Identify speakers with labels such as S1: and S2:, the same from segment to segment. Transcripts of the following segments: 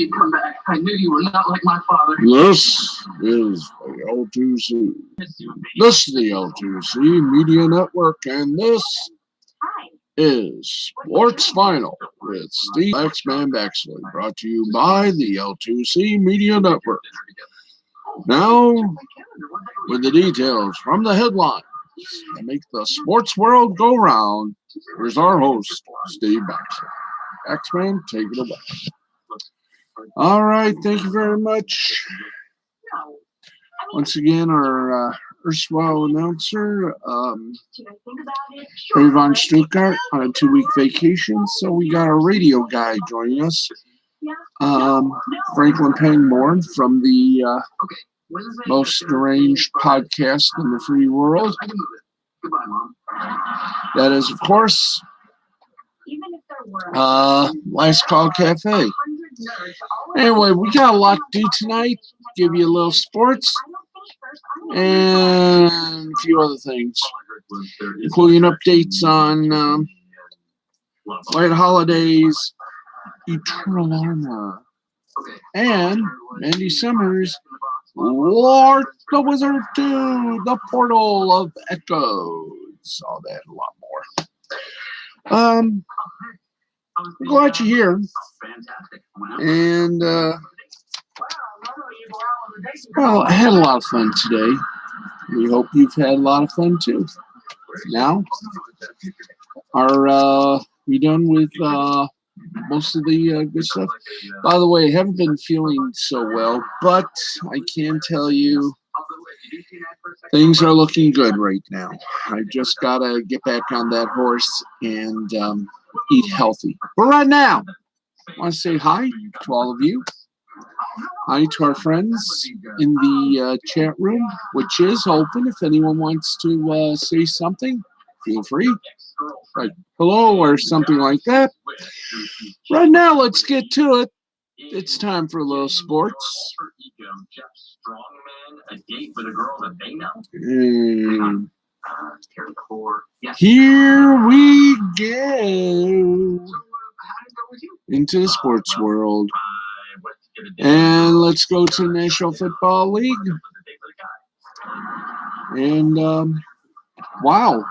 S1: Come back. I knew you were not like my father. This is the L2C. This is the L2C Media Network, and this is Sports Final with Steve X-Man Baxley, brought to you by the L2C Media Network. Now, with the details from the headlines that make the sports world go round, here's our host, Steve Baxley. X-Man, take it away. All right, thank you very much. Once again, our erstwhile announcer, Ray Von Stuttgart, on a 2-week vacation, so we got our radio guy joining us, Franklin Pangborn from the most deranged podcast in the free world. That is, of course, Last Call Cafe. Anyway, we got a lot to do tonight. Give you a little sports and a few other things, including updates on White Holidays, Eternal Armor, and Mandy Summers' Lord the Wizard 2, The Portal of Echoes. All that and a lot more. Glad you're here. And, well, I had a lot of fun today. We hope you've had a lot of fun too. Now, are we done with most of the good stuff? By the way, I haven't been feeling so well, but I can tell you things are looking good right now. I just got to get back on that horse and eat healthy. But right now, I want to say hi to all of you. Hi to our friends in the chat room, which is open. If anyone wants to say something, feel free. Like hello or something like that. Right now, let's get to it. It's time for a little sports. And here we go into the sports world. And let's go to the National Football League. And, wow.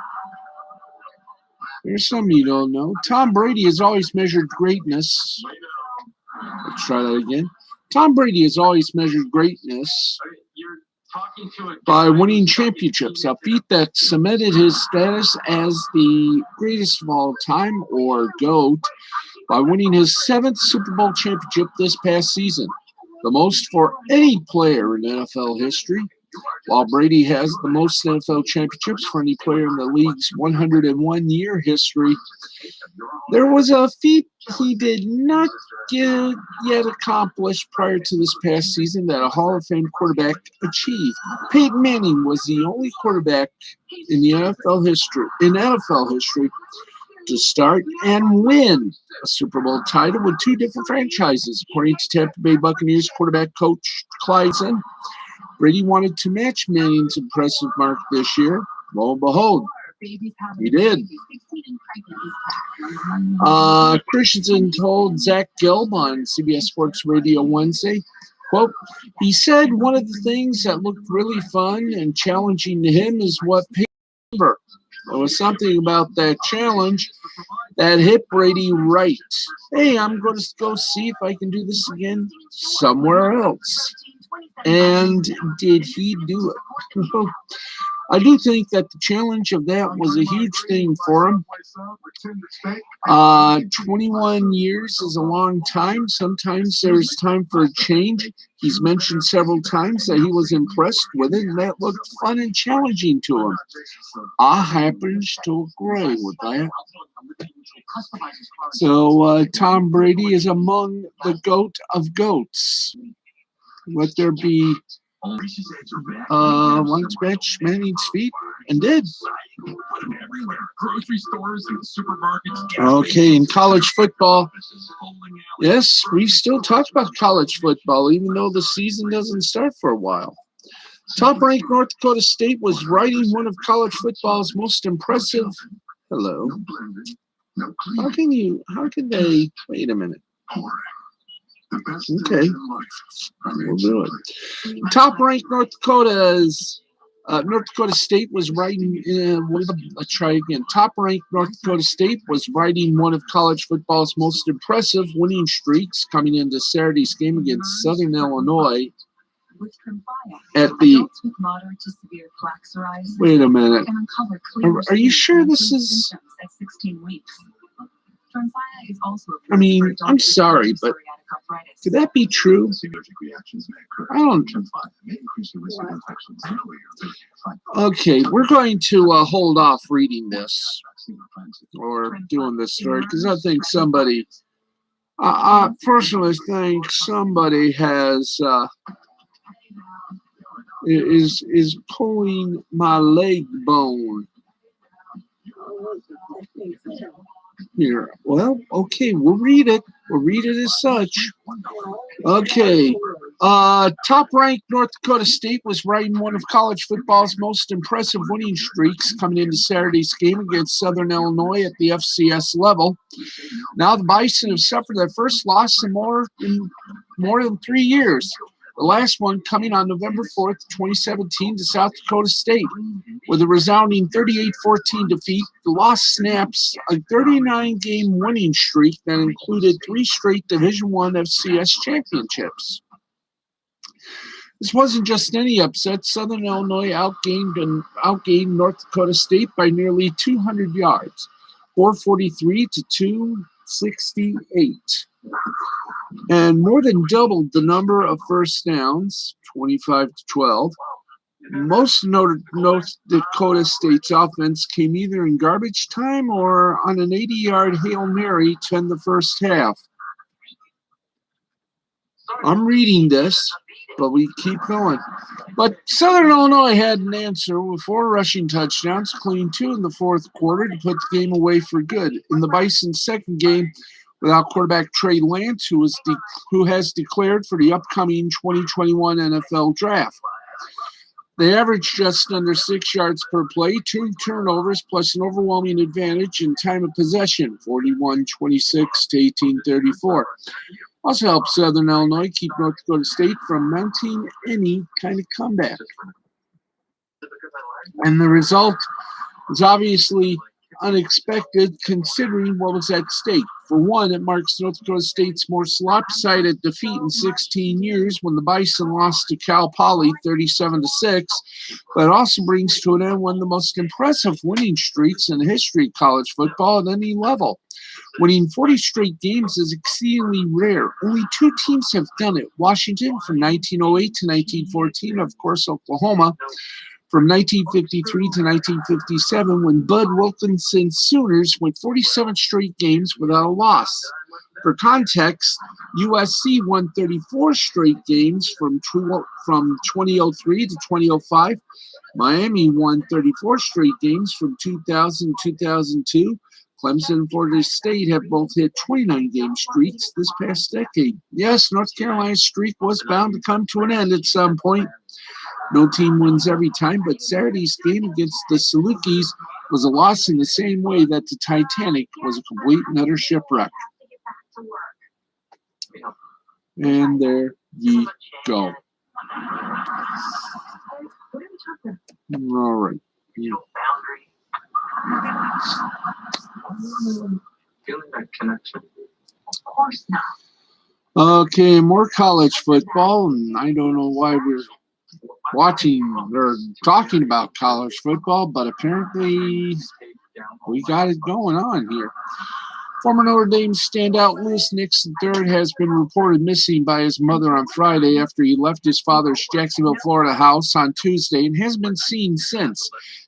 S1: There's some you don't know. Tom Brady has always measured greatness. Let's try that again. Tom Brady has always measured greatness by winning championships, a feat that cemented his status as the greatest of all time, or GOAT, by winning his 7th Super Bowl championship this past season, the most for any player in NFL history. While Brady has the most NFL championships for any player in the league's 101-year history, there was a feat he did not yet accomplish prior to this past season that a Hall of Fame quarterback achieved. Peyton Manning was the only quarterback in the NFL history to start and win a Super Bowl title with 2 different franchises, according to Tampa Bay Buccaneers quarterback coach Clydeson. Brady wanted to match Manning's impressive mark this year. Lo and behold, he did. Christensen told Zach Gelb on CBS Sports Radio Wednesday, quote, he said one of the things that looked really fun and challenging to him is what Peyton remember. There was something about that challenge that hit Brady right. Hey, I'm going to go see if I can do this again somewhere else. And did he do it? I do think that the challenge of that was a huge thing for him. 21 years is a long time. Sometimes there's time for a change. He's mentioned several times that he was impressed with it, and that looked fun and challenging to him. I happen to agree with that. So Tom Brady is among the GOAT of GOATs. Let there be once match Manning's feet, and did. Okay, in college football, yes, we still talk about college football, even though the season doesn't start for a while. Top-ranked North Dakota State was riding one of college football's most impressive. Hello. How can they? Wait a minute. Okay, we'll do it. Top-ranked North Dakota State was riding. Let's try again. Top-ranked North Dakota State was riding one of college football's most impressive winning streaks, coming into Saturday's game against Southern Illinois. At the wait a minute. Are you sure this is? I mean, I'm sorry, but could that be true? I don't. Okay, we're going to hold off reading this or doing this story because I think somebody, I personally think somebody has is pulling my leg bone. Here. Well, okay, we'll read it. We'll read it as such. Okay. Top-ranked North Dakota State was riding one of college football's most impressive winning streaks, coming into Saturday's game against Southern Illinois at the FCS level. Now the Bison have suffered their first loss in more than 3 years. The last one coming on November 4th, 2017 to South Dakota State. With a resounding 38-14 defeat, the loss snaps a 39-game winning streak that included 3 straight Division I FCS championships. This wasn't just any upset. Southern Illinois outgained North Dakota State by nearly 200 yards, 443 to 268. And more than doubled the number of first downs, 25 to 12. Most North Dakota State's offense came either in garbage time or on an 80-yard Hail Mary to end the first half. I'm reading this, but we keep going. But Southern Illinois had an answer with 4 rushing touchdowns, including 2 in the fourth quarter to put the game away for good. In the Bison's second game, without quarterback Trey Lance, who has declared for the upcoming 2021 NFL Draft. They averaged just under 6 yards per play, 2 turnovers, plus an overwhelming advantage in time of possession, 41-26 to 18-34. Also helped Southern Illinois keep North Dakota State from mounting any kind of comeback. And the result was obviously unexpected considering what was at stake. For one, it marks North Dakota State's most lopsided defeat in 16 years when the Bison lost to Cal Poly 37-6, but it also brings to an end one of the most impressive winning streaks in the history of college football at any level. Winning 40 straight games is exceedingly rare. Only 2 teams have done it. Washington from 1908 to 1914, of course, Oklahoma from 1953 to 1957, when Bud Wilkinson's Sooners went 47 straight games without a loss. For context, USC won 34 straight games from 2003 to 2005. Miami won 34 straight games from 2000 to 2002. Clemson and Florida State have both hit 29-game streaks this past decade. Yes, North Carolina's streak was bound to come to an end at some point. No team wins every time, but Saturday's game against the Salukis was a loss in the same way that the Titanic was a complete and utter shipwreck. And there ye go. All right. Okay, more college football, and I don't know why we're watching or talking about college football, but apparently we got it going on here. Former Notre Dame standout Louis Nix III has been reported missing by his mother on Friday after he left his father's Jacksonville, Florida house on Tuesday and hasn't been seen since.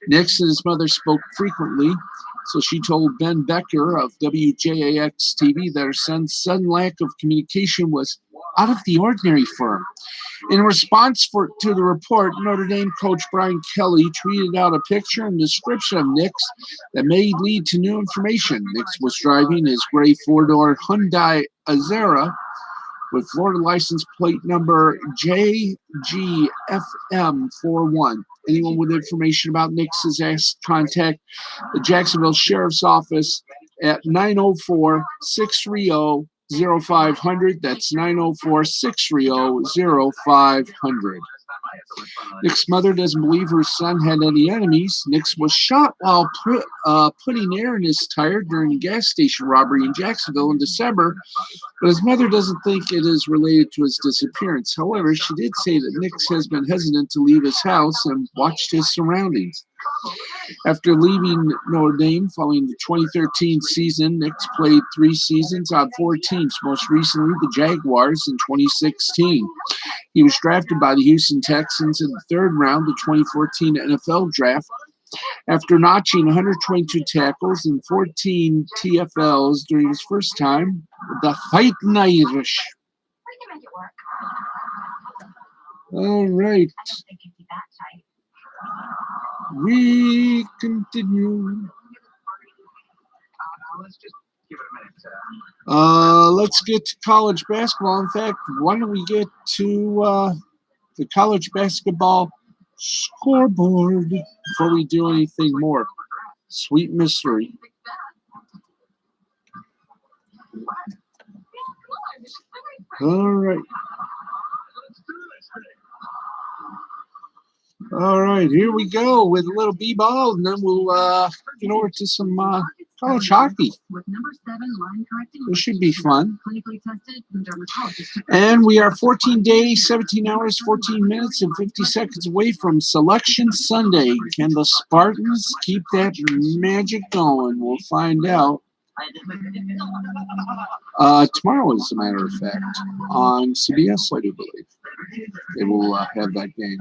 S1: Nix and his mother spoke frequently, so she told Ben Becker of WJAX-TV that her son's sudden lack of communication was out of the ordinary for him. In response to the report, Notre Dame coach Brian Kelly tweeted out a picture and description of Nix that may lead to new information. Nix was driving his gray four-door Hyundai Azera with Florida license plate number JGFM41. Anyone with information about Nix is asked to contact the Jacksonville Sheriff's Office at 904-630-6900. 0500. That's 904-630-0500. Nick's mother doesn't believe her son had any enemies. Nick was shot while putting air in his tire during a gas station robbery in Jacksonville in December, but his mother doesn't think it is related to his disappearance. However, she did say that Nick has been hesitant to leave his house and watched his surroundings. After leaving Notre Dame following the 2013 season, Nick played 3 seasons on 4 teams, most recently the Jaguars in 2016. He was drafted by the Houston Texans in the 3rd round of the 2014 NFL Draft. After notching 122 tackles and 14 TFLs during his first time with the Fighting Irish. All right. We continue. Let's get to college basketball. In fact, why don't we get to the college basketball scoreboard before we do anything more? Sweet mystery. All right. All right, here we go with a little b-ball, and then we'll get over to some college hockey. This should be fun. And we are 14 days, 17 hours, 14 minutes, and 50 seconds away from Selection Sunday. Can the Spartans keep that magic going? We'll find out. Tomorrow, as a matter of fact, on CBS, I do believe. They will have that game.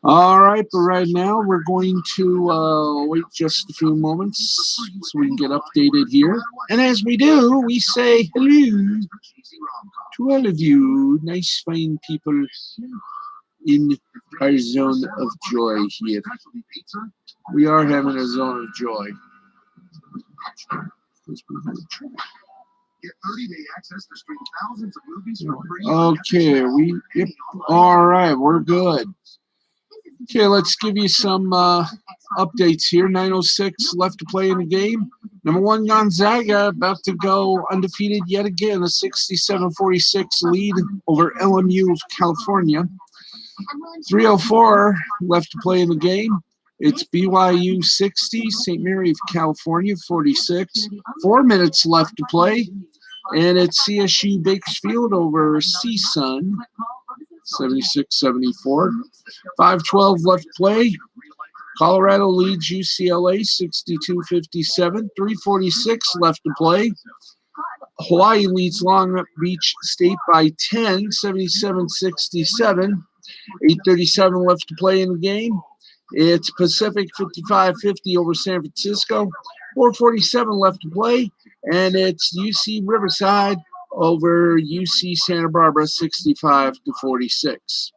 S1: All right, but right now we're going to wait just a few moments so we can get updated here. And as we do, we say hello to all of you nice, fine people in our zone of joy here. We are having a zone of joy. Okay, all right, we're good. Okay, let's give you some updates here. 9:06 left to play in the game. Number 1, Gonzaga, about to go undefeated yet again, a 67-46 lead over LMU of California. 3:04 left to play in the game. It's BYU 60, St. Mary of California 46. 4 minutes left to play, and it's CSU Bakersfield over CSUN 76-74. 5:12 left to play. Colorado leads UCLA 62-57. 3:46 left to play. Hawaii leads Long Beach State by 10, 77-67. 8:37 left to play in the game. It's Pacific 55-50 over San Francisco. 4:47 left to play, and it's UC Riverside over UC Santa Barbara 65-46.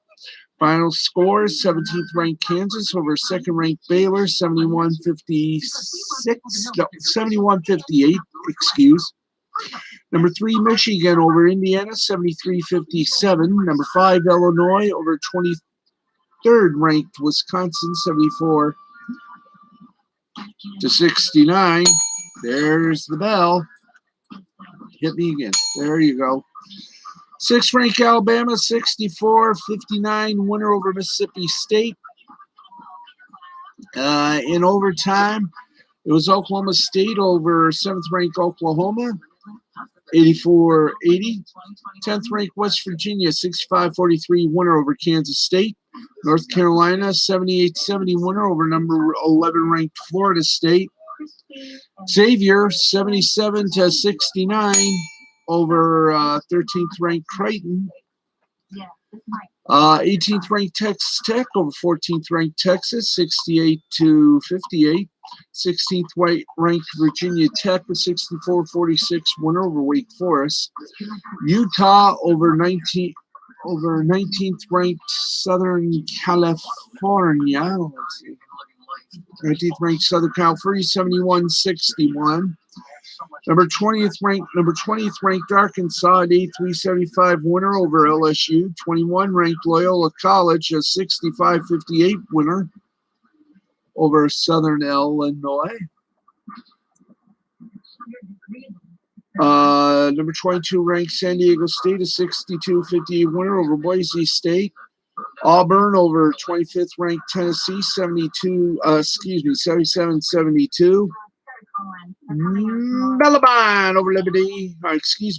S1: Final scores: 17th ranked Kansas over 2nd ranked Baylor 71-58. Number 3 Michigan over Indiana 73-57. Number 5 Illinois over 23rd ranked Wisconsin 74-69. There's the bell. Hit me again. There you go. 6th ranked Alabama 64-59 winner over Mississippi State. In overtime, it was Oklahoma State over 7th ranked Oklahoma 84-80. 10th ranked West Virginia 65-43 winner over Kansas State. North Carolina 78-70 winner over number 11 ranked Florida State. Xavier 77-69 over 13th ranked Creighton. 18th ranked Texas Tech over 14th ranked Texas 68-58. 16th ranked Virginia Tech with 64-46 winner over Wake Forest. Utah over 19th ranked Southern California. Let's see. 19th ranked Southern California 71-61. Number 20th ranked Arkansas at 83-75 winner over LSU. 21 ranked Loyola College a 65-58 winner over Southern Illinois. Number 22 ranked San Diego State, a 62-58 winner over Boise State. Auburn over 25th ranked Tennessee, 77-72. Bellarmine over Liberty.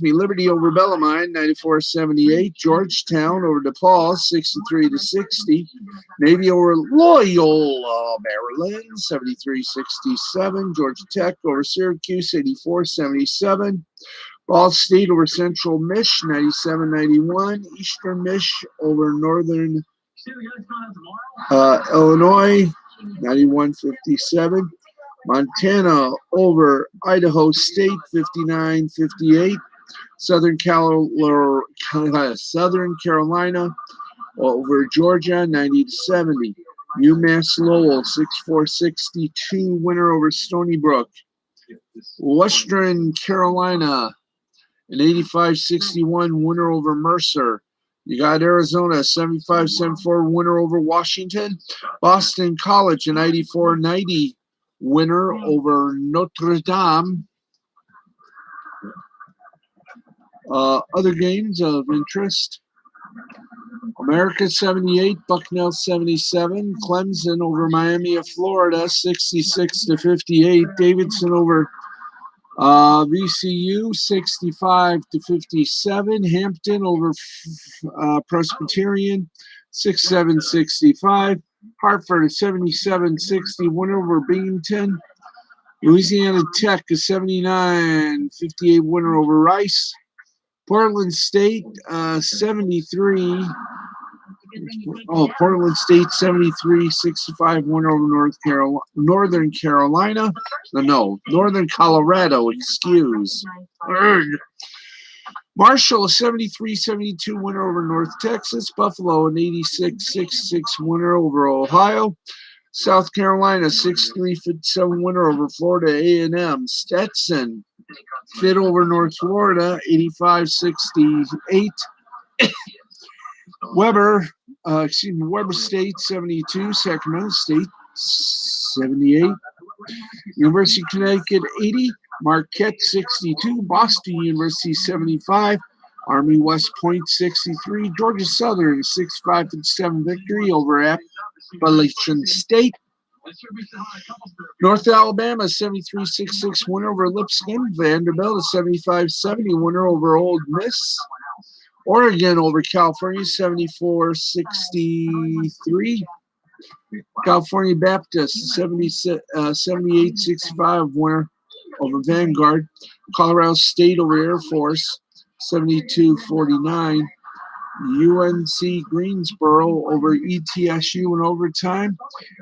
S1: Liberty over Bellarmine, 94-78. Georgetown over DePaul, 63-60. Navy over Loyola, Maryland, 73-67. Georgia Tech over Syracuse, 84-77. Ball State over Central Mich, 97-91. Eastern Mich over Northern Illinois, 91-57. Montana over Idaho State, 59-58. Southern Carolina over Georgia, 90-70. UMass Lowell, 64-62 winner over Stony Brook. Western Carolina, an 85-61 winner over Mercer. You got Arizona, 75-74 winner over Washington. Boston College, an 94-90 winner over Notre Dame. Other games of interest. America 78, Bucknell 77. Clemson over Miami of Florida, 66-58. Davidson over VCU, 65-57. Hampton over Presbyterian, 67-65. Hartford, a 77-60 winner over Binghamton. Louisiana Tech, a 79-58 winner over Rice. Portland State, 73. Portland State, 73-65 winner over Northern Carolina. Northern Colorado, excuse. Marshall, a 73-72 winner over North Texas. Buffalo, an 86-66 winner over Ohio. South Carolina, 63-57 winner over Florida A&M. Stetson, fit over North Florida, 85-68. Weber State, 72. Sacramento State, 78. University of Connecticut, 80. Marquette, 62. Boston University, 75. Army West Point, 63. Georgia Southern, 65-7 victory over Appalachian State. North Alabama, 73-66 winner over Lipscomb. Vanderbilt, a 75-70 winner over Ole Miss. Oregon over California, 74-63. California Baptist, 78-65 winner over Vanguard. Colorado State over Air Force, 72-49. UNC Greensboro over ETSU in overtime,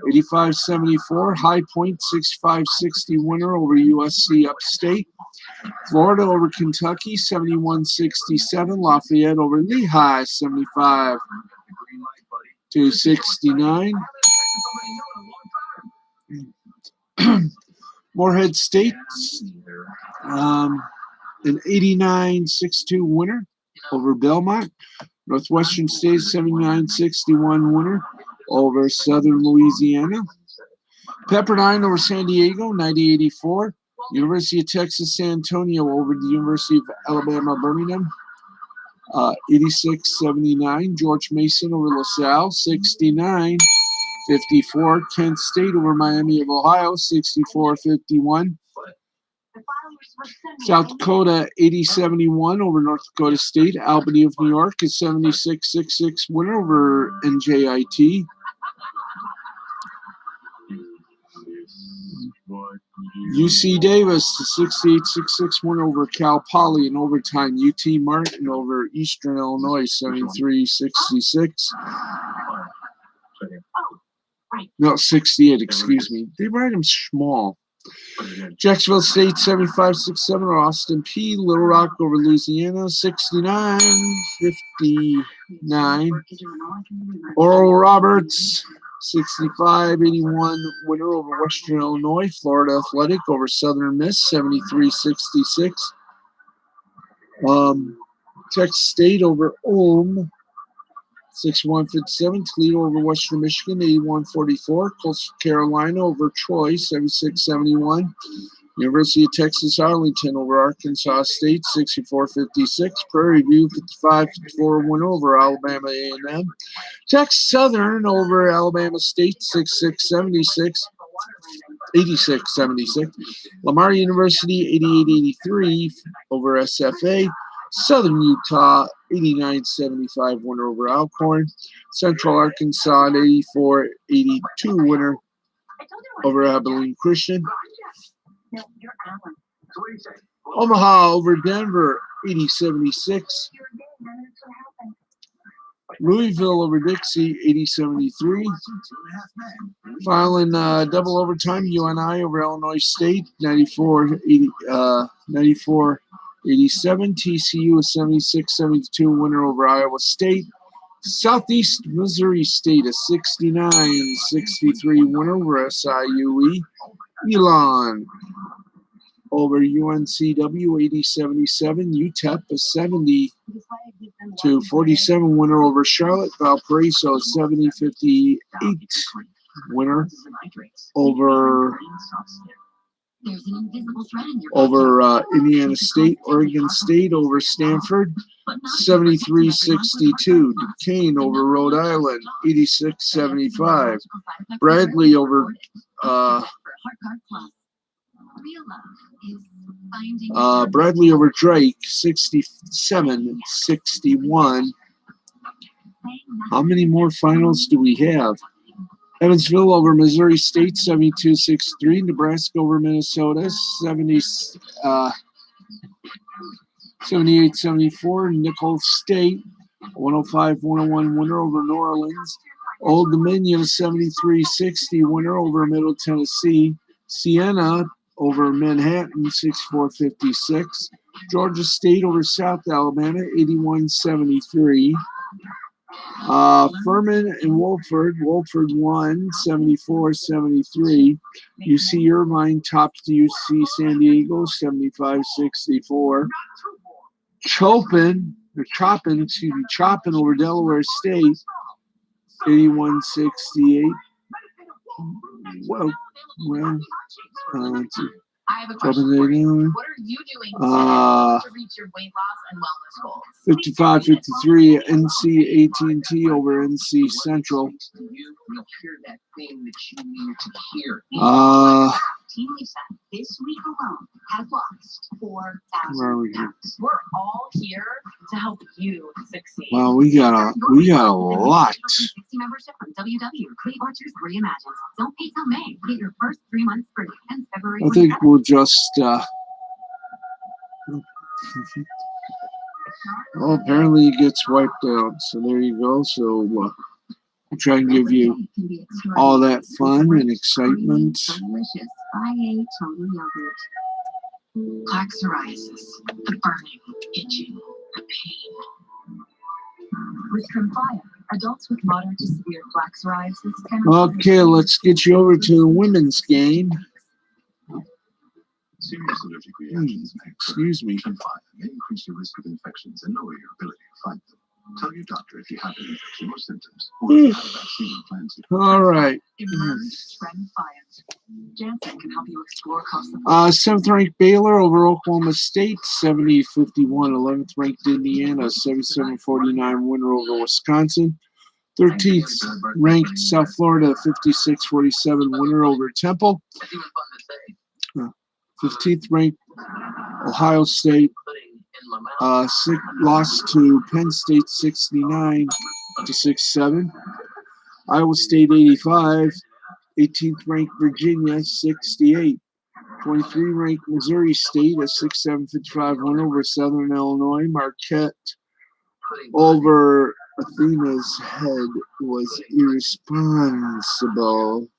S1: 85-74. High Point, 65-60 winner over USC Upstate. Florida over Kentucky, 71-67. Lafayette over Lehigh, 75-69. Morehead State, an 89-62 winner over Belmont. Northwestern State, 79-61 winner over Southern Louisiana. Pepperdine over San Diego, 90-84. University of Texas San Antonio over the University of Alabama Birmingham, 86-79. George Mason over LaSalle, 69-54. Kent State over Miami of Ohio, 64-51. South Dakota, 80-71 over North Dakota State. Albany of New York is 76-66 winner over NJIT. UC Davis, 68-66 winner over Cal Poly in overtime. UT Martin over Eastern Illinois, 73-66. No, 68, excuse me. They write them small. Jacksonville State, 75-67 over Austin P. Little Rock over Louisiana, 69-59. Oral Roberts, 65-81 winner over Western Illinois. Florida Athletic over Southern Miss, 73-66. Texas State over Ulm, 61-57. Toledo over Western Michigan, 81-44. Coastal Carolina over Troy, 76-71. University of Texas Arlington over Arkansas State 64-56. Prairie View 55-54 win over Alabama A&M. Texas Southern over Alabama State 66-76. 86-76. Lamar University 88-83 over SFA. Southern Utah 89-75 winner over Alcorn. Central Arkansas 84-82 winner over Abilene Christian. Omaha over Denver 80-76. Louisville over Dixie 80-73. Filing double overtime, UNI over Illinois State 94-87. TCU is 76-72 winner over Iowa State. Southeast Missouri State is 69-63 winner over SIUE. Elon over UNCW 80-77. UTEP is 70-47 winner over Charlotte. Valparaiso 70-58 winner over Indiana State. Oregon State over Stanford 73-62. Duquesne over Rhode Island 86-75. Bradley over Bradley over Drake 67-61. How many more finals do we have? Evansville over Missouri State 72-63. Nebraska over Minnesota 78-74. Nicholls State 105-101 winner over New Orleans. Old Dominion 73-60 winner over Middle Tennessee. Siena over Manhattan 64-56. Georgia State over South Alabama 81-73. Furman and Wolford won 74-73. UC Irvine topped UC San Diego 75-64. Chopin over Delaware State 81-68. Well,
S2: I have a question for you. What are you doing to reach your weight loss and wellness goals?
S1: 55-53. NC AT&T over NC Central.
S2: You hear that thing that you need to hear. Team Lisa, this week alone, has lost 4,000 pounds. We're all here to help you succeed.
S1: Well, we got a lot.
S2: 60 membership from WW. Cleat Orchards Reimagined. Don't pay till May. Get your first 3 months free. And February.
S1: I think we'll just. Well, apparently it gets wiped out. So there you go. So we'll try and give you all that fun and excitement.
S2: Delicious. I ate total yogurt. Plaque psoriasis, the burning, itching, the pain. With Tremfya, adults with moderate to severe plaque psoriasis can.
S1: Okay, let's get you over to the women's game.
S3: Serious allergic reactions.
S1: Excuse me.
S3: Tremfya may increase your risk of infections and lower your ability to fight them. Tell your doctor if you have an infection or symptoms, or if you have a vaccine plans.
S1: All right.
S2: Immerse Tremfya. Janssen can help you explore cost.
S1: 7th ranked Baylor over Oklahoma State 70-51. 11th ranked Indiana 77-49 winner over Wisconsin. 13th ranked South Florida 56-47 winner over Temple. 15th ranked Ohio State lost to Penn State 69-67. Iowa State 85. 18th ranked Virginia 68. 23 ranked Missouri State a 6-7-55 win over Southern Illinois. Marquette over Athena's head was irresponsible.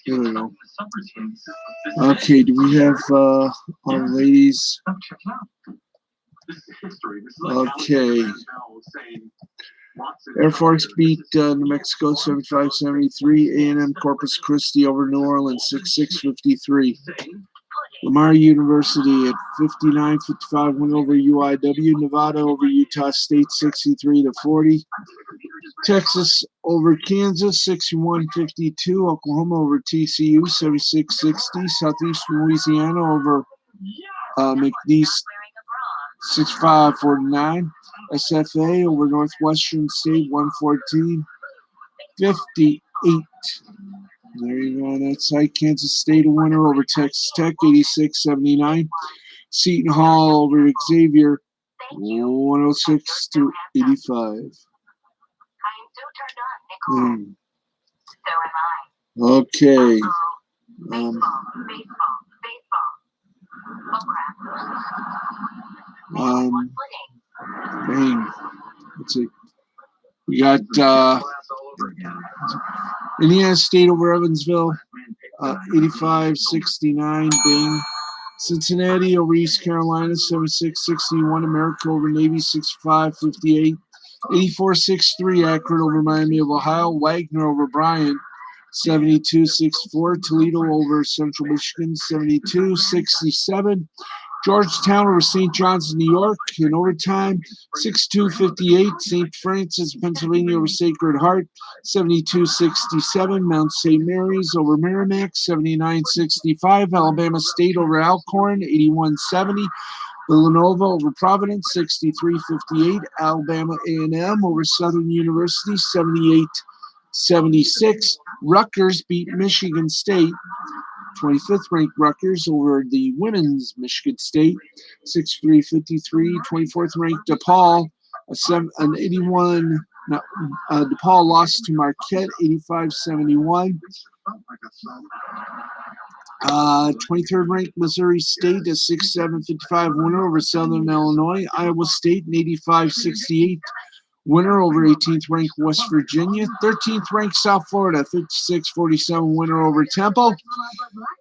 S1: I don't know. Okay, do we have all the ladies? Okay. Air Force beat New Mexico 75-73. A&M Corpus Christi over New Orleans 66-53. Lamar University at 59-55 win over UIW. Nevada over Utah State 63-40. Texas over Kansas, 61-52. Oklahoma over TCU, 76-60. Southeastern Louisiana over McNeese, 65-49. SFA over Northwestern State, 114-58. There you go on that side. Kansas State a winner over Texas Tech, 86-79. Seton Hall over Xavier, 106-85. Okay. Dang. Let's see. We got Indiana State over Evansville, 85-69. Bing. Cincinnati over East Carolina, 76-61. America over Navy, 65-58. 84-63. Akron over Miami of Ohio. Wagner over Bryant, 72-64. Toledo over Central Michigan, 72-67. Georgetown over St. John's, New York, in overtime, 62-58. St. Francis, Pennsylvania over Sacred Heart, 72-67. Mount St. Mary's over Merrimack, 79-65. Alabama State over Alcorn, 81-70. Villanova over Providence, 63-58. Alabama A&M over Southern University, 78-76. Rutgers beat Michigan State, 25th ranked Rutgers over the women's Michigan State, 63-53. 24th ranked DePaul, an 81. DePaul lost to Marquette, 85-71. 23rd ranked Missouri State, a 6-7-55 winner over Southern Illinois. Iowa State, an 85-68 winner over 18th ranked West Virginia. 13th ranked South Florida, 56-47 winner over Temple.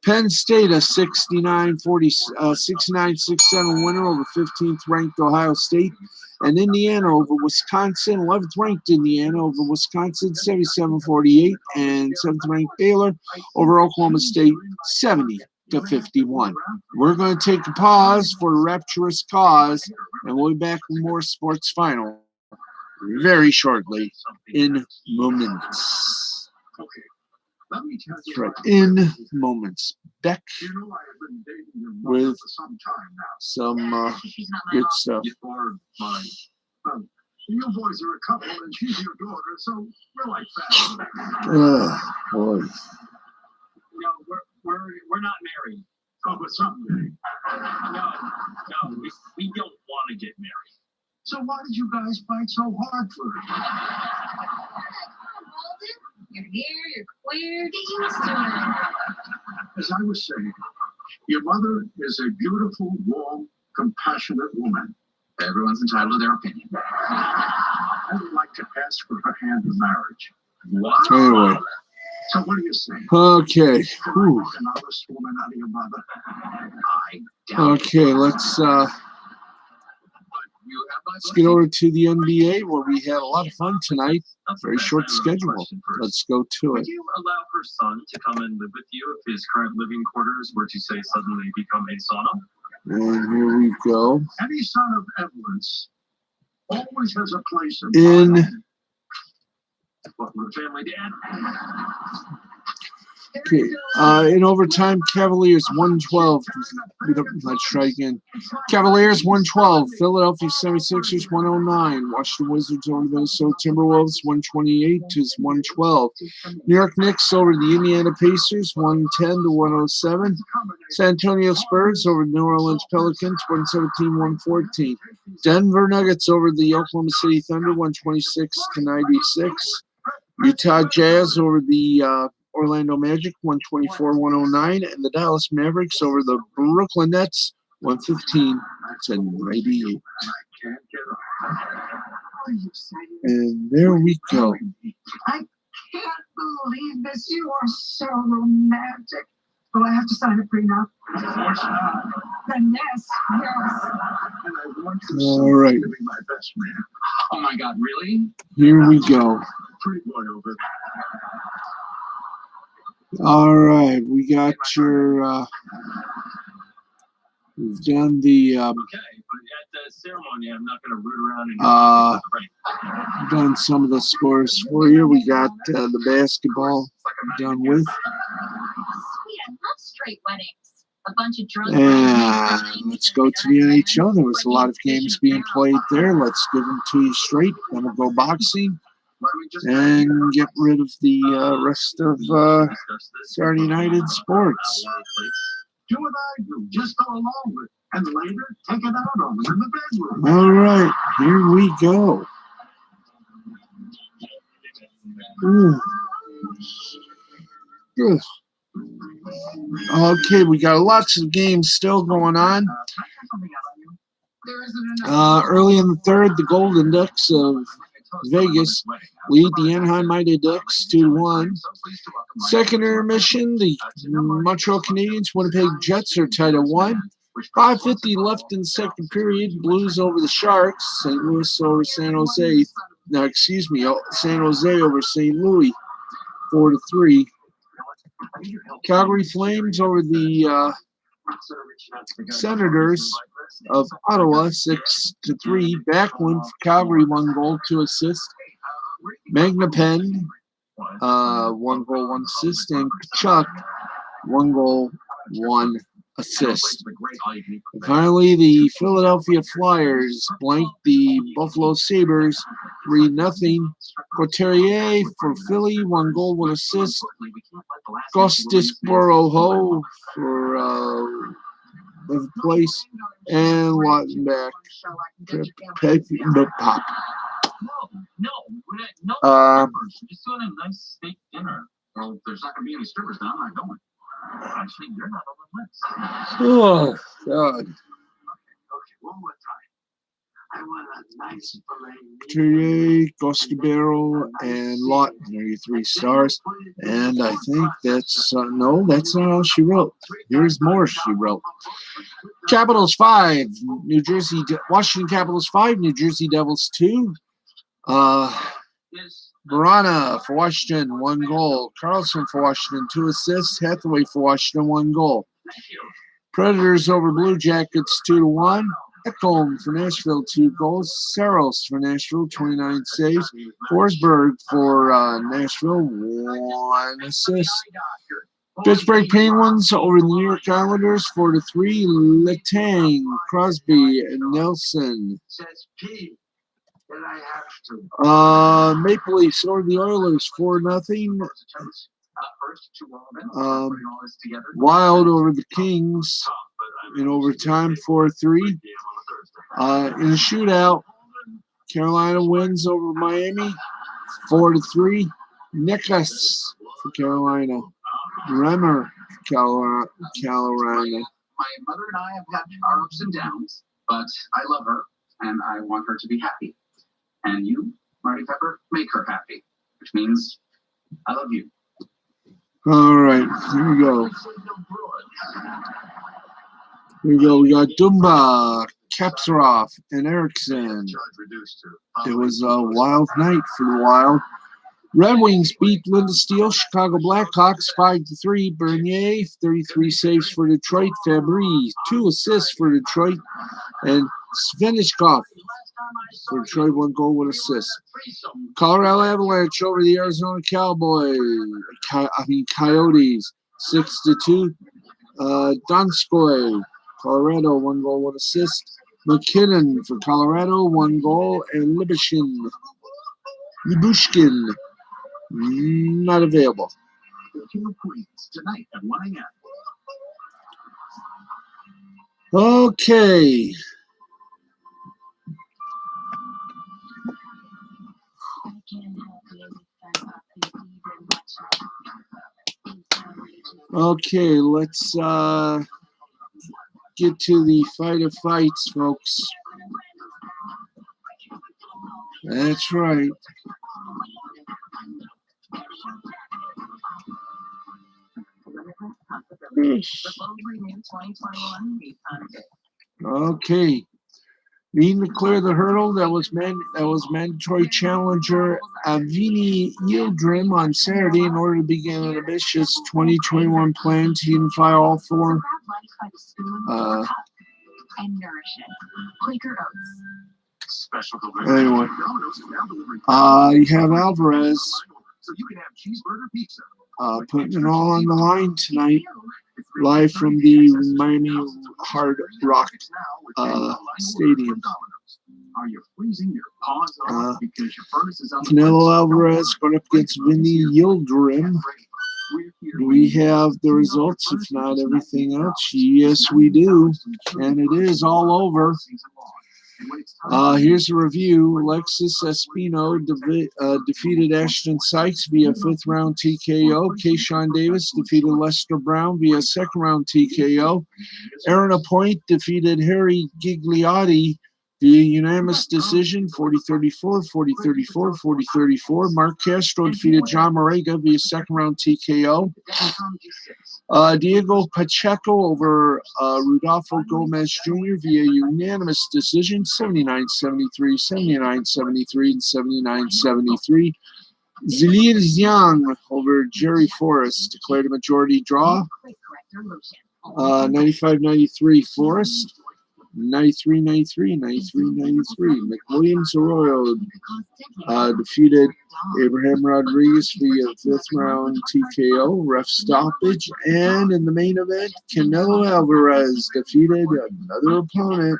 S1: Penn State, a 69-67 winner over 15th ranked Ohio State. And Indiana over Wisconsin, 11th ranked Indiana over Wisconsin, 77-48. And 7th ranked Baylor over Oklahoma State, 70-51. We're going to take a pause for a rapturous cause, and we'll be back with more Sports Final very shortly, in moments. That's right, in moments. Back with some good stuff.
S3: You boys are a couple and she's your daughter, so we're like that.
S1: Boy.
S4: No, we're not married.
S3: Oh, but someday.
S4: No, we don't want to get married.
S3: So why did you guys fight so hard for it?
S2: You're here, you're queer, get used to it.
S3: As I was saying, your mother is a beautiful, warm, compassionate woman.
S4: Everyone's entitled to their opinion.
S3: I would like to ask for her hand in marriage.
S4: What?
S1: Anyway.
S3: So what do you say?
S1: Okay.
S3: Can I
S1: Whew.
S3: make an honest woman out of your mother?
S1: Okay, let's get over to the NBA where we had a lot of fun tonight. Very short schedule. Let's go to
S4: Would
S1: it.
S4: you allow her son to come and live with you if his current living quarters were to, say, suddenly become a sauna?
S1: And here we go.
S3: Any son of Evelyn's always has a place
S1: In
S4: What would the family dad?
S1: Okay, in overtime, Cavaliers 112. Let's try again. Cavaliers 112. Philadelphia 76ers 109. Washington Wizards over the Minnesota Timberwolves 128-112. New York Knicks over the Indiana Pacers 110-107. San Antonio Spurs over the New Orleans Pelicans 117-114. Denver Nuggets over the Oklahoma City Thunder 126-96. Utah Jazz over the Orlando Magic 124-109, and the Dallas Mavericks over the Brooklyn Nets 115-98. And there we go.
S2: I can't believe this. You are so romantic. Do I have to sign a prenup?
S3: Of course not.
S2: Then yes.
S3: And I want to
S1: All right.
S3: be my best man.
S4: Oh my God, really?
S1: Here we go.
S3: Pretty boy over
S1: All right, we got your. We've done the.
S4: Okay, but ceremony, I'm not going to root around and
S1: done some of the scores for you. We got the basketball done with.
S2: Sweet, I love straight weddings. A bunch of drunk
S1: And let's go to the NHL. There was a lot of games being played there. Let's give them to you straight. Then we'll go boxing and get rid of the rest of Saturday night in sports.
S3: Do what I do. Just go along with it. And later, take it out on them in the bedroom.
S1: All right, here we go. Ooh. Good. Okay, we got lots of games still going on. Early in the third, the Golden Ducks of Vegas lead the Anaheim Mighty Ducks 2-1. Second intermission, the Montreal Canadiens Winnipeg Jets are tied at 1. 5:50 left in the second period. Blues over the Sharks. St. Louis over San Jose. No, excuse me, San Jose over St. Louis 4-3. Calgary Flames over the Senators of Ottawa 6-3. Backlund for Calgary 1 goal, 2 assists. Magna Penn 1 goal, 1 assist, and Kachuk 1 goal, 1 assist. And finally, the Philadelphia Flyers blanked the Buffalo Sabres 3-0. Couturier for Philly 1 goal, 1 assist. Costas Boroho for 11th place, and Wattenbach Pop.
S4: Just doing a nice steak dinner.
S3: Well, there's not going to be any strippers now. I'm not going.
S4: Actually, you're not on the list.
S1: Oh, God.
S3: Okay, one more time. I want a nice filet.
S1: Couturier, Costabero, and Lawton are your 3 stars. And I think that's, no, that's not all she wrote. Here's more she wrote. Capitals 5, Washington Capitals 5, New Jersey Devils 2. Verana for Washington, 1 goal. Carlson for Washington, 2 assists. Hathaway for Washington, 1 goal. Predators over Blue Jackets 2-1. Ekholm for Nashville, 2 goals. Saros for Nashville, 29 saves. Forsberg for Nashville, 1 assist. Pittsburgh Penguins over the New York Islanders, 4-3. Letang, Crosby, and Nelson. Maple Leafs over the Oilers, 4-0. Wild over the Kings in overtime, 4-3. In a shootout, Carolina wins over Miami, 4-3. Necas for Carolina. Remmer for Carolina.
S3: My mother and I have had our ups and downs, but I love her, and I want her to be happy. And you, Marty Pepper, make her happy, which means I love you.
S1: All right, here we go. Here we go. We got Dumba, Kapsarov, and Eriksson. It was a wild night for the Wild. Red Wings beat Linda Steele. Chicago Blackhawks 5-3. Bernier 33 saves for Detroit. Fabry 2 assists for Detroit, and Svechnikov for Detroit 1 goal, 1 assist. Colorado Avalanche over the Arizona Coyotes 6-2. Donskoy, Colorado 1 goal, 1 assist. McKinnon for Colorado 1 goal, and Lyubushkin not available.
S3: Tonight at 1 a.m.
S1: Okay. Okay, let's get to the fight of fights, folks. That's right. Okay. Needing to clear the hurdle, that was mandatory challenger Avini Yildirim on Saturday in order to begin an ambitious 2021 plan to unify all 4
S2: and nourish it. Quaker Oats.
S4: Special delivery.
S1: Anyway, you have Alvarez putting it all on the line tonight, live from the Miami Hard Rock Stadium.
S3: Are you freezing your paws off because your furnace is on?
S1: Canelo Alvarez going up against Vinny Yildirim. Do we have the results, if not everything else? Yes, we do. And it is all over. Here's a review. Alexis Espino defeated Ashton Sykes via 5th round TKO. Keyshawn Davis defeated Lester Brown via 2nd round TKO. Aaron Appoint defeated Harry Gigliotti via unanimous decision, 40-34, 40-34, 40-34. Mark Castro defeated John Morega via 2nd round TKO. Diego Pacheco over Rudolfo Gomez Jr. via unanimous decision, 79-73, 79-73, and 79-73. Zilir Zhang over Jerry Forrest declared a majority draw, 95-93 Forrest. 93-93, 93-93. McWilliams Arroyo defeated Abraham Rodriguez via 5th round TKO, ref stoppage. And in the main event, Canelo Alvarez defeated another opponent,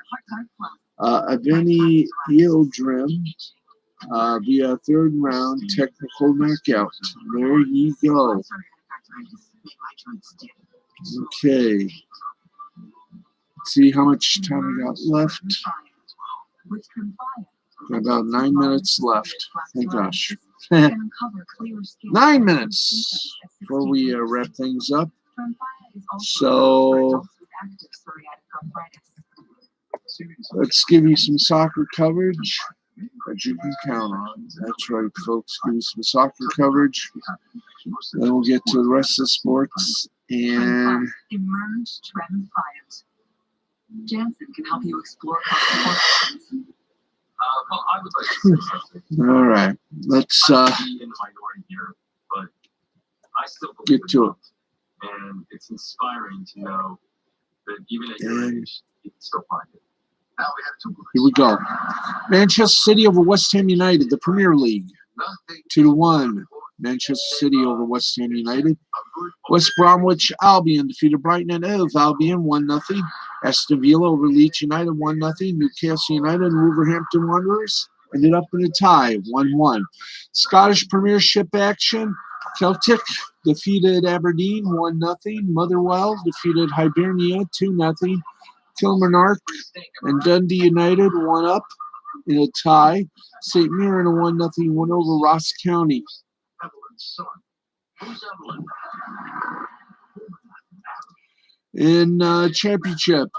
S1: Vinny Yildirim, via 3rd round technical knockout. There you go. Okay. See how much time we got left. Got about 9 minutes left. Thank gosh. 9 minutes before we wrap things up. So let's give you some soccer coverage that you can count on. That's right, folks. Give you some soccer coverage. Then we'll get to the rest of the sports. And
S2: Jansen can help you explore possibilities.
S4: Well, I would like to say something.
S1: all right, let's
S4: I might be in the minority here, but I still believe
S1: get to it.
S4: And it's inspiring to know that even at your age, you can still find it. Now we have two.
S1: Here we go. Manchester City over West Ham United, the Premier League, 2-1. Manchester City over West Ham United. West Bromwich Albion defeated Brighton and Hove Albion 1-0. Aston Villa over Leeds United 1-0. Newcastle United and Wolverhampton Wanderers ended up in a tie 1-1. Scottish Premiership action. Celtic defeated Aberdeen 1-0. Motherwell defeated Hibernia 2-0. Kilmarnock and Dundee United 1-up in a tie. St. Mirren a 1-0 win over Ross County. In Championship,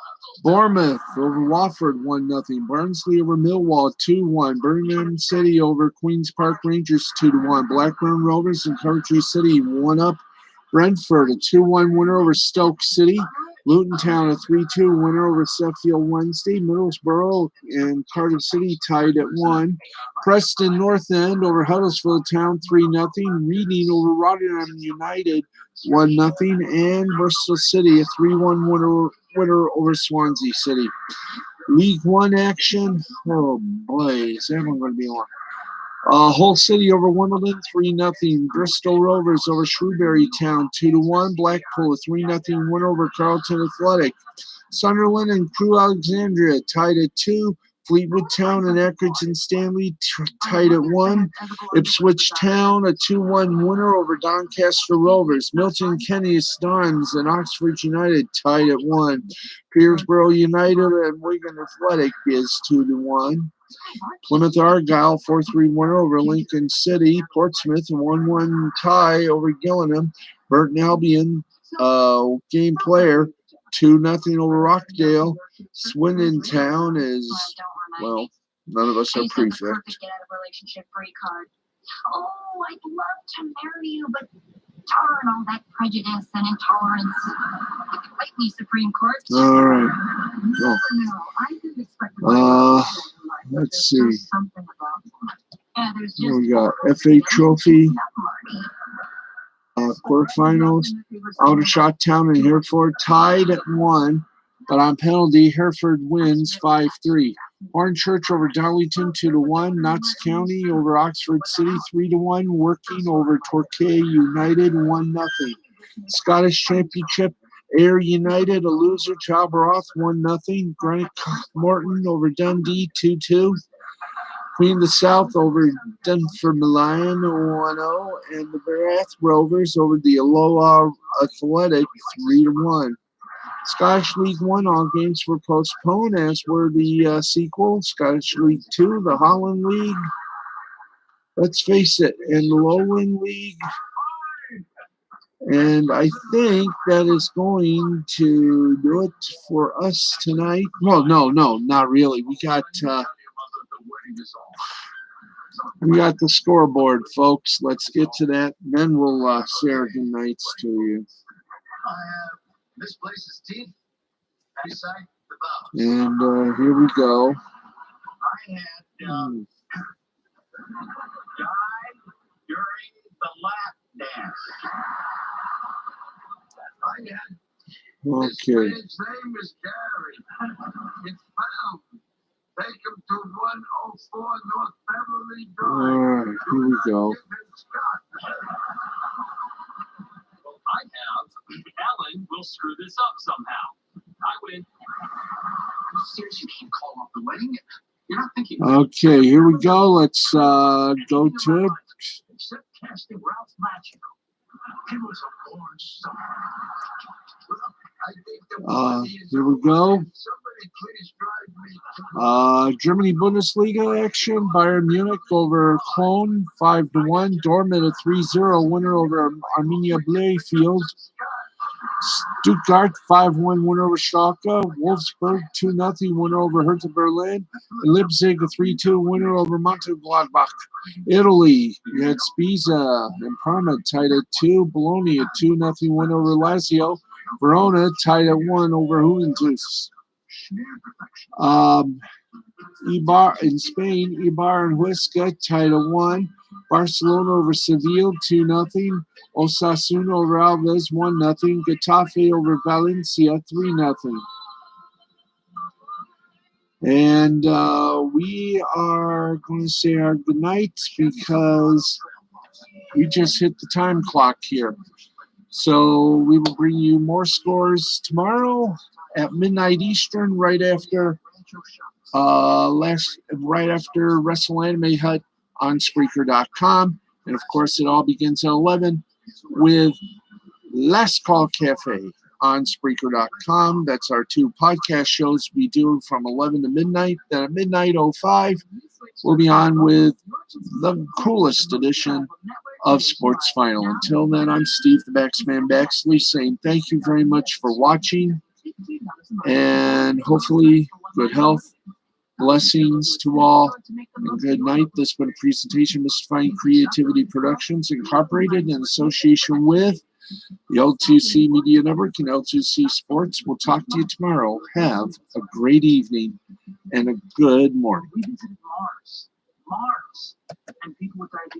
S1: Bournemouth over Watford 1-0. Barnsley over Millwall 2-1. Birmingham City over Queen's Park Rangers 2-1. Blackburn Rovers and Coventry City 1-up. Brentford a 2-1 winner over Stoke City. Luton Town a 3-2 winner over Sheffield Wednesday. Middlesbrough and Cardiff City tied at 1. Preston North End over Huddersfield Town 3-0. Reading over Rotherham United 1-0. And Bristol City a 3-1 winner over Swansea City. League One action. Oh boy, is that one going to be on? Hull City over Wimbledon 3-0. Bristol Rovers over Shrewsbury Town 2-1. Blackpool a 3-0 win over Carlton Athletic. Sunderland and Crewe Alexandria tied at 2. Fleetwood Town and Accrington Stanley tied at 1. Ipswich Town a 2-1 winner over Doncaster Rovers. Milton Keynes Dons and Oxford United tied at 1. Peterborough United and Wigan Athletic is 2-1. Plymouth Argyle 4-3 winner over Lincoln City. Portsmouth a 1-1 tie over Gillingham. Burton Albion game player 2-0 over Rockdale. Swindon Town is, well, none of us are prefect.
S2: Oh, I'd love to marry you, but darn all that prejudice and intolerance. Fight me, Supreme Court.
S1: All right.
S2: No, I didn't expect
S1: Let's see. Here we got FA Trophy. Quarterfinals. Aldershot Town and Hereford tied at 1. but on penalty, Hereford wins 5-3. Hornchurch over Darlington 2-1. Notts County over Oxford City 3-1. Working over Torquay United 1-0. Scottish Championship, Ayr United, a loser, Chalbroth 1-0. Granite Morton over Dundee 2-2. Queen of the South over Dunfermline 1-0. And the Barath Rovers over the Alloa Athletic 3-1. Scottish League 1, all games were postponed, as were the sequel, Scottish League 2, the Holland League. Let's face it, and the Lowland League. And I think that is going to do it for us tonight. Well, no, not really. We got the scoreboard, folks. Let's get to that, and then we'll say our good nights to you.
S3: This place is deep. Beside the bow.
S1: And here we go.
S3: I had died during the lap dance. I had his
S1: Okay.
S3: name is Gary. It's found. Take him to 104 North Beverly Drive.
S1: All right, here we go.
S4: I have. Alan will screw this up somehow. I win.
S3: Seriously, you can't call off the wedding? You're not thinking.
S1: Okay, here we go. Let's go to it.
S3: Except casting Ralph Magical. He was a born star.
S1: Here we go.
S3: Somebody please drive me.
S1: Germany Bundesliga action. Bayern Munich over Cologne 5-1. Dortmund a 3-0 winner over Arminia Bielefeld. Stuttgart 5-1 winner over Schalke. Wolfsburg 2-0 winner over Hertha Berlin. And Leipzig a 3-2 winner over Mönchengladbach. Italy, you had Spezia and Parma tied at 2. Bologna a 2-0 win over Lazio. Verona tied at 1 over Juventus. Eibar in Spain, Eibar and Huesca tied at 1. Barcelona over Seville 2-0. Osasuna over Alves 1-0. Getafe over Valencia 3-0. And we are going to say our goodnights because we just hit the time clock here. So we will bring you more scores tomorrow at midnight Eastern, right after Wrestle Anime Hut on Spreaker.com. And of course, it all begins at 11 with Last Call Cafe on Spreaker.com. That's our 2 podcast shows we do from 11 to midnight. Then at midnight 05, we'll be on with the coolest edition of Sports Final. Until then, I'm Steve the Baxman Baxley saying thank you very much for watching, and hopefully good health, blessings to all, and good night. This has been a presentation of Mystifying Creativity Productions, Incorporated, in association with the L2C Media Network and L2C Sports. We'll talk to you tomorrow. Have a great evening and a good morning.
S3: We visited Mars. And people with diabetes.